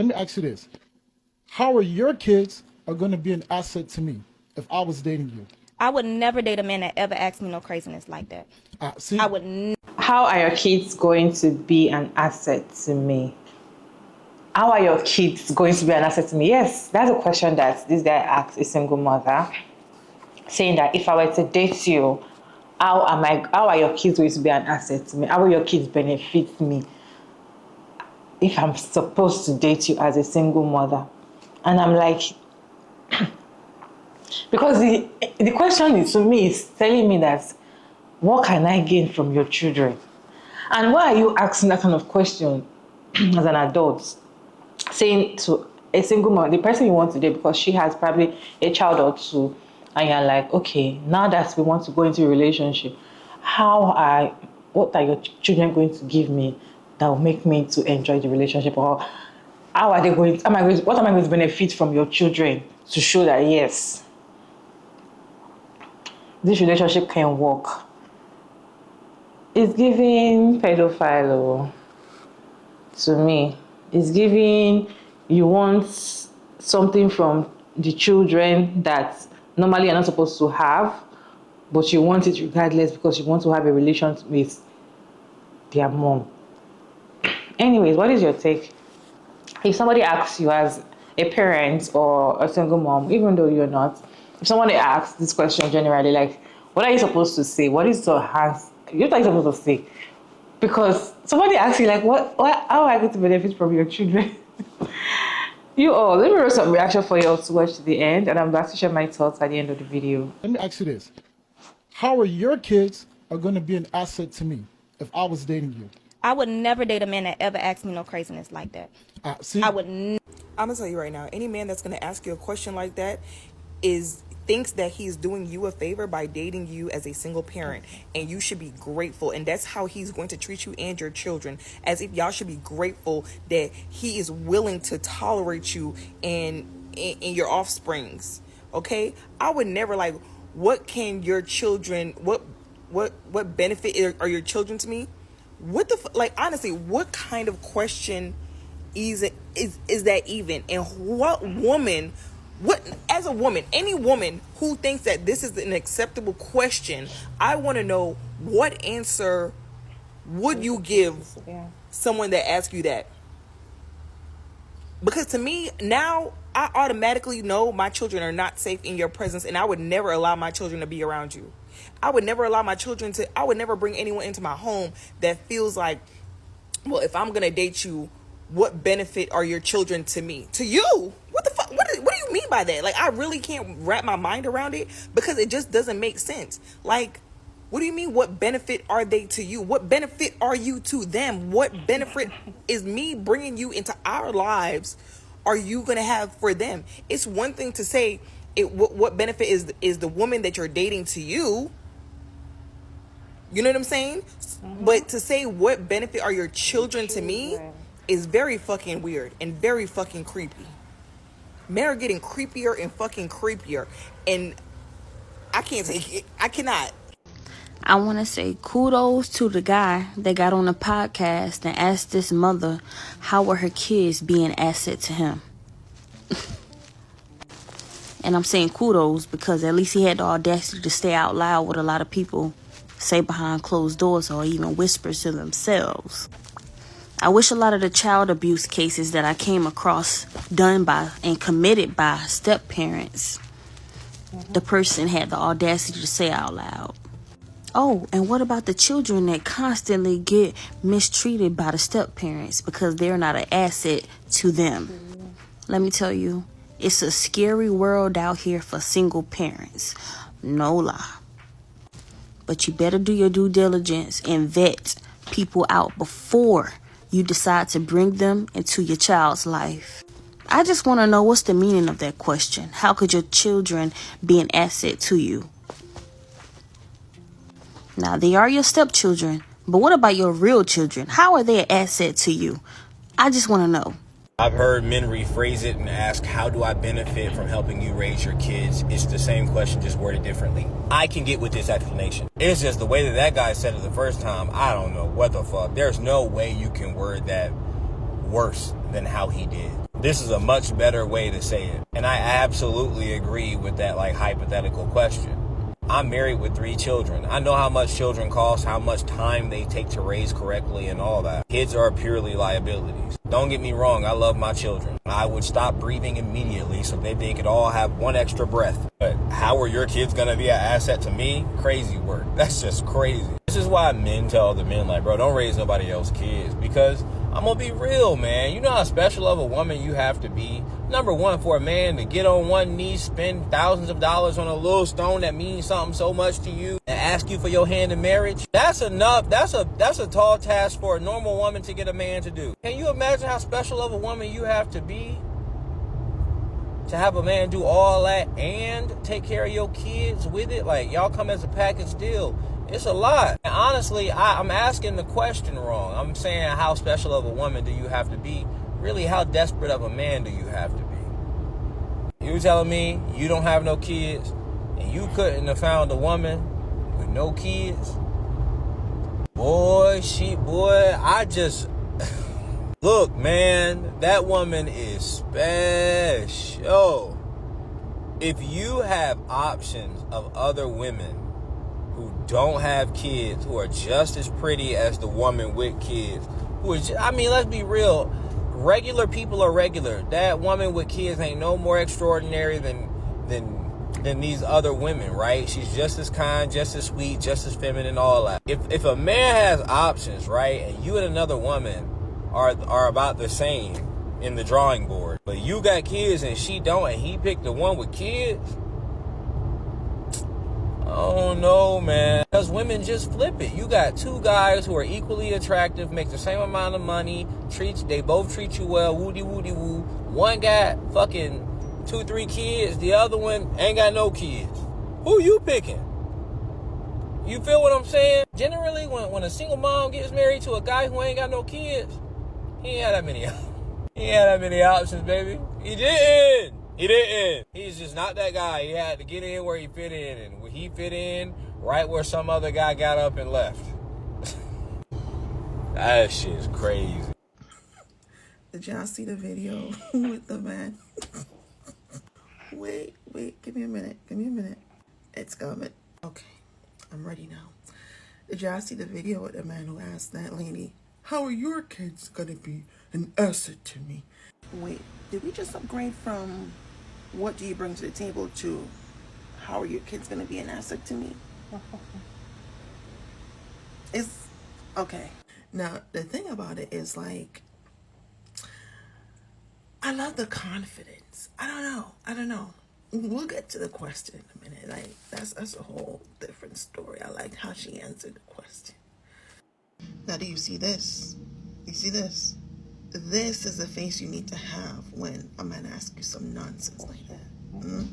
Let me ask you this. How are your kids are going to be an asset to me if I was dating you? I would never date a man that ever asked me no craziness like that. See? I would How are your kids going to be an asset to me? How are your kids going to be an asset to me? Yes, that's a question that this guy asked a single mother, saying that if I were to date you, how are your kids going to be an asset to me? How will your kids benefit me if I'm supposed to date you as a single mother? And I'm like, because the question is, to me, is telling me that what can I gain from your children? And why are you asking that kind of question as an adult? Saying to a single mom, the person you want to date, because she has probably a child or two, and you're like, okay, now that we want to go into a relationship, what are your children going to give me that will make me to enjoy the relationship? Or how are they going what am I going to benefit from your children to show that yes, this relationship can work? It's giving pedophile to me. It's giving, you want something from the children that normally you're not supposed to have, but you want it regardless because you want to have a relation with their mom. Anyways, what is your take? If somebody asks you as a parent or a single mom, even though you're not, if someone asks this question generally, like, what are you supposed to say? What are you supposed to say? Because somebody asks you, like, how are I going to benefit from your children? Let me write some reaction for you all to watch to the end, and I'm back to share my thoughts at the end of the video. Let me ask you this. How are your kids are going to be an asset to me if I was dating you? I would never date a man that ever asked me no craziness like that. See? I would I'm gonna tell you right now, any man that's gonna ask you a question like that thinks that he's doing you a favor by dating you as a single parent, and you should be grateful. And that's how he's going to treat you and your children, as if y'all should be grateful that he is willing to tolerate you and your offsprings. Okay, I would never, like, what can your children, what benefit are your children to me? What the like, honestly, what kind of question is that even? And what woman, as a woman, any woman who thinks that this is an acceptable question, I want to know, what answer would you give someone that asks you that? Because to me, now I automatically know my children are not safe in your presence, and I would never allow my children to be around you. I would never bring anyone into my home that feels like, well, if I'm going to date you, what benefit are your children to me? To you? What the fuck? What do you mean by that? Like, I really can't wrap my mind around it, because it just doesn't make sense. Like, what do you mean, what benefit are they to you? What benefit are you to them? What benefit is me bringing you into our lives are you going to have for them? It's one thing to say what benefit is the woman that you're dating to you. You know what I'm saying? Mm-hmm. But to say what benefit are your children to me is very fucking weird and very fucking creepy. Men are getting creepier and fucking creepier, and I can't take it. I cannot. I want to say kudos to the guy that got on the podcast and asked this mother how were her kids be an asset to him. And I'm saying kudos because at least he had the audacity to stay out loud what a lot of people say behind closed doors or even whispers to themselves. I wish a lot of the child abuse cases that I came across done by and committed by step parents, the person had the audacity to say out loud. Oh, and what about the children that constantly get mistreated by the step parents because they're not an asset to them? Let me tell you, it's a scary world out here for single parents. No lie. But you better do your due diligence and vet people out before you decide to bring them into your child's life. I just want to know, what's the meaning of that question? How could your children be an asset to you? Now, they are your stepchildren, but what about your real children? How are they an asset to you? I just want to know. I've heard men rephrase it and ask, how do I benefit from helping you raise your kids? It's the same question, just worded differently. I can get with this explanation. It's just the way that guy said it the first time. I don't know what the fuck. There's no way you can word that worse than how he did. This is a much better way to say it. And I absolutely agree with that like hypothetical question. I'm married with 3 children. I know how much children cost, how much time they take to raise correctly and all that. Kids are purely liabilities. Don't get me wrong, I love my children. I would stop breathing immediately so that they could all have 1 extra breath. But how are your kids gonna be an asset to me? Crazy work. That's just crazy. This is why men tell the men like, bro, don't raise nobody else's kids. Because I'm gonna be real, man. You know how special of a woman you have to be? Number one, for a man to get on one knee, spend thousands of dollars on a little stone that means something so much to you, and ask you for your hand in marriage, that's enough. That's a tall task for a normal woman to get a man to do. Can you imagine how special of a woman you have to be to have a man do all that and take care of your kids with it? Like, y'all come as a package deal. It's a lot. And honestly, I'm asking the question wrong. I'm saying, how special of a woman do you have to be? Really, how desperate of a man do you have to be? You telling me you don't have no kids and you couldn't have found a woman with no kids? Boy, I just... Look, man, that woman is special. If you have options of other women who don't have kids, who are just as pretty as the woman with kids, who are let's be real. Regular people are regular. That woman with kids ain't no more extraordinary than these other women, right? She's just as kind, just as sweet, just as feminine, all that. If a man has options, right, and you and another woman are about the same in the drawing board, but you got kids and she don't, and he picked the one with kids, oh no, man. Because women just flip it. You got 2 guys who are equally attractive, make the same amount of money, they both treat you well, woody woody woo. One got fucking 2-3 kids, the other one ain't got no kids. Who you picking? You feel what I'm saying? Generally, when a single mom gets married to a guy who ain't got no kids, he ain't had that many options, baby. He didn't. He's just not that guy. He had to get in where he fit in, and he fit in right where some other guy got up and left. That shit's crazy. Did y'all see the video with the man? Wait, give me a minute. It's coming. Okay, I'm ready now. Did y'all see the video with the man who asked that lady, how are your kids gonna be an asset to me? Wait, did we just upgrade from what do you bring to the table to how are your kids gonna be an asset to me? It's okay. Now, the thing about it is, like, I love the confidence. I don't know. We'll get to the question in a minute. Like, that's a whole different story. I liked how she answered the question. Now, do you see this? You see this? This is the face you need to have when a man asks you some nonsense like that. Mm-hmm.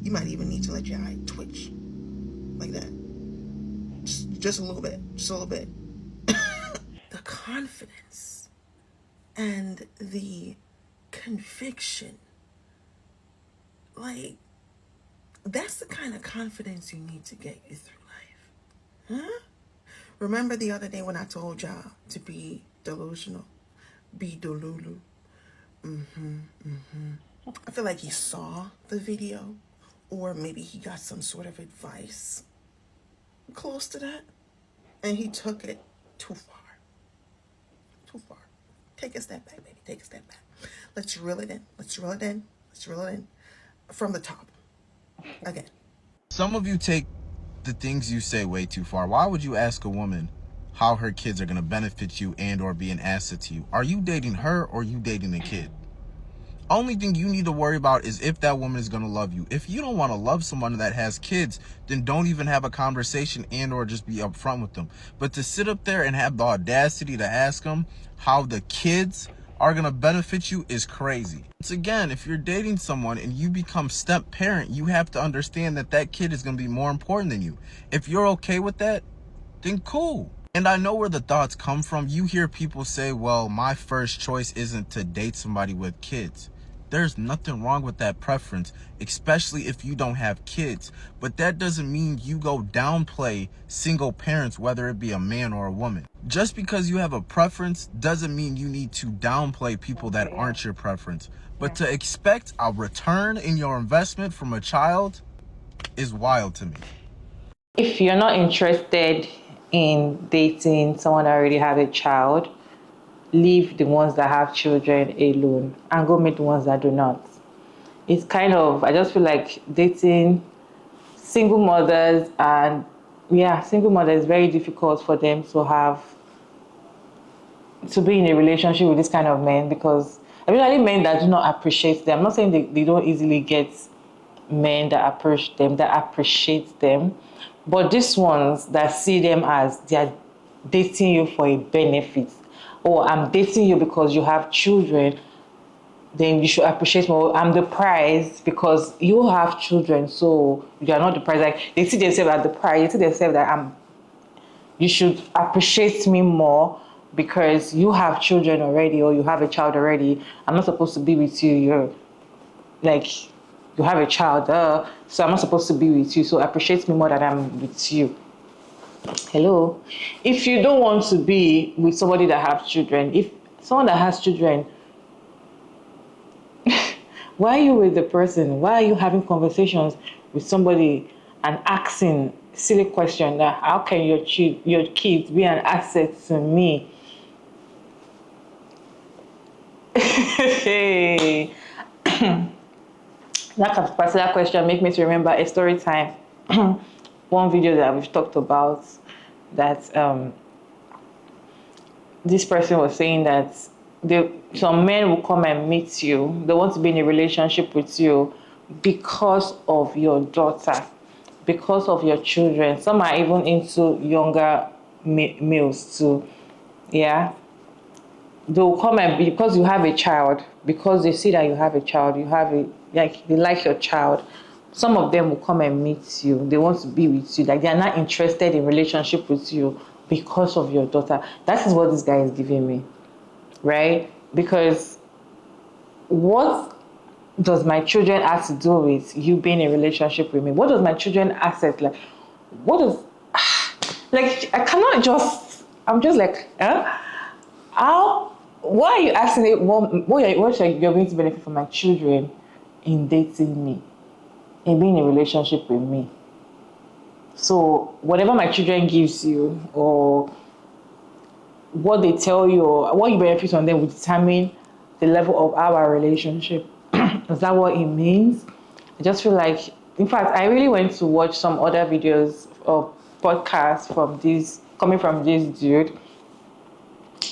You might even need to let your eye twitch like that. Just a little bit. The confidence and the conviction, like, that's the kind of confidence you need to get you through life. Huh? Remember the other day when I told y'all to be delusional? Be delulu. I feel like he saw the video, or maybe he got some sort of advice close to that, and he took it too far. Take a step back, baby. Take a step back. Let's reel it in. From the top. Again. Some of you take the things you say way too far. Why would you ask a woman how her kids are going to benefit you and or be an asset to you? Are you dating her or are you dating a kid? Only thing you need to worry about is if that woman is going to love you. If you don't want to love someone that has kids, then don't even have a conversation and or just be upfront with them. But to sit up there and have the audacity to ask them how the kids are going to benefit you is crazy. Once again, if you're dating someone and you become step parent, you have to understand that that kid is going to be more important than you. If you're okay with that, then cool. And I know where the thoughts come from. You hear people say, well, my first choice isn't to date somebody with kids. There's nothing wrong with that preference, especially if you don't have kids. But that doesn't mean you go downplay single parents, whether it be a man or a woman. Just because you have a preference doesn't mean you need to downplay people that aren't your preference. But to expect a return in your investment from a child is wild to me. If you're not interested in dating someone that already have a child, leave the ones that have children alone and go meet the ones that do not. It's kind of, I just feel like dating single mothers, and single mothers is very difficult for them to be in a relationship with this kind of men, because especially men that do not appreciate them. I'm not saying they don't easily get men that appreciate them, but these ones that see them as they're dating you for a benefit, or I'm dating you because you have children, then you should appreciate more. I'm the prize because you have children, so you are not the prize. Like, they see themselves as the prize. They see themselves that you should appreciate me more because you have children already, or you have a child already. I'm not supposed to be with you. You have a child, so I'm not supposed to be with you. So appreciate me more than I'm with you. Hello. If you don't want to be with somebody that has children, if someone that has children, why are you with the person? Why are you having conversations with somebody and asking silly question that how can your kids be an asset to me? Hey. That particular question make me to remember a story time. One video that we've talked about, that this person was saying that some men will come and meet you. They want to be in a relationship with you because of your daughter, because of your children. Some are even into younger males too. Yeah. They'll come and because you have a child, because they see that you have a child, they like your child. Some of them will come and meet you. They want to be with you. Like, they are not interested in relationship with you because of your daughter. That is what this guy is giving me, right? Because what does my children have to do with you being in a relationship with me? What does my children asset like? What does like? I cannot just. I'm just like, huh? How? Why are you asking it? What you're going to benefit from my children in dating me, in being in a relationship with me? So whatever my children gives you, or what they tell you, or what you benefit from them, will determine the level of our relationship. Is that what it means? I just feel like, in fact, I really went to watch some other videos or podcasts coming from this dude.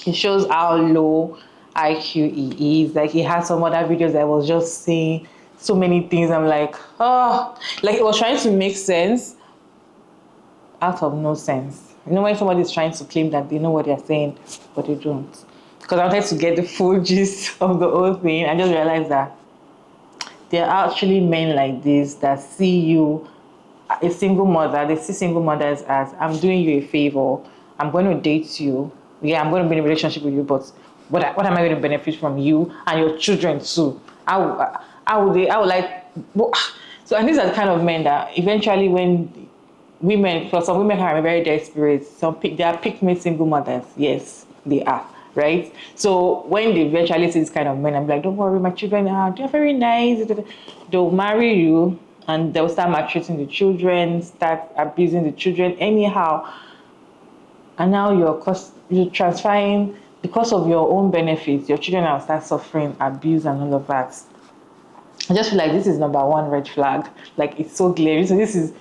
It shows how low IQ he is. Like, he had some other videos that was just saying so many things. I'm like, like, it was trying to make sense out of no sense. You know, when somebody's trying to claim that they know what they're saying, but they don't. Because I wanted to get the full gist of the whole thing. I just realized that there are actually men like this that see you, a single mother, they see single mothers as, I'm doing you a favor, I'm going to date you, yeah, I'm going to be in a relationship with you, but what am I going to benefit from you and your children too? So, and these are the kind of men that eventually, when some women are very desperate, they are pick-me single mothers. Yes, they are, right? So when they eventually see this kind of men, I'm like, don't worry, my children they're very nice. They'll marry you and they'll start maltreating the children, start abusing the children anyhow. And now you're transferring, because of your own benefits, your children will start suffering abuse and all of that. I just feel like this is number one red flag. Like, it's so glaring. So this is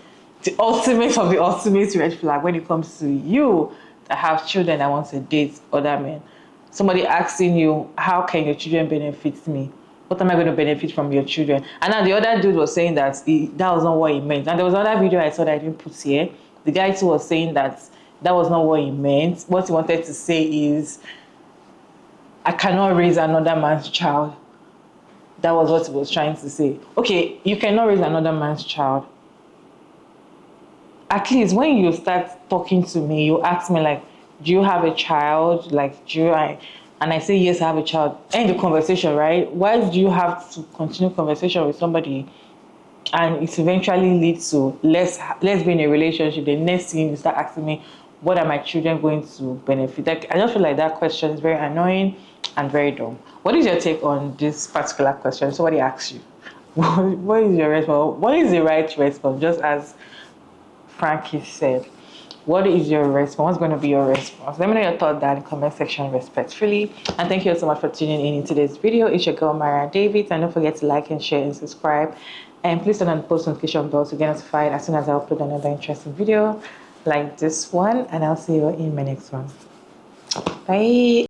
the ultimate of the ultimate red flag when it comes to you that have children that want to date other men. Somebody asking you, how can your children benefit me? What am I going to benefit from your children? And now the other dude was saying that that was not what he meant. And there was another video I saw that I didn't put here. The guy too was saying that was not what he meant. What he wanted to say is, I cannot raise another man's child. That was what he was trying to say. Okay, you cannot raise another man's child. At least when you start talking to me, you ask me like, do you have a child? Like, and I say yes, I have a child, end the conversation, right? Why do you have to continue conversation with somebody and it eventually leads to let's be in a relationship? The next thing you start asking me, what are my children going to benefit? Like, I just feel like that question is very annoying and very dumb. What is your take on this particular question? Somebody asks you, what is your response? What is the right response? Just as Frankie said, what is your response? What's going to be your response? Let me know your thoughts down in the comment section respectfully. And thank you so much for tuning in today's video. It's your girl, Mara David. And don't forget to like and share and subscribe. And please turn on the post notification bell to get notified as soon as I upload another interesting video like this one. And I'll see you in my next one. Bye.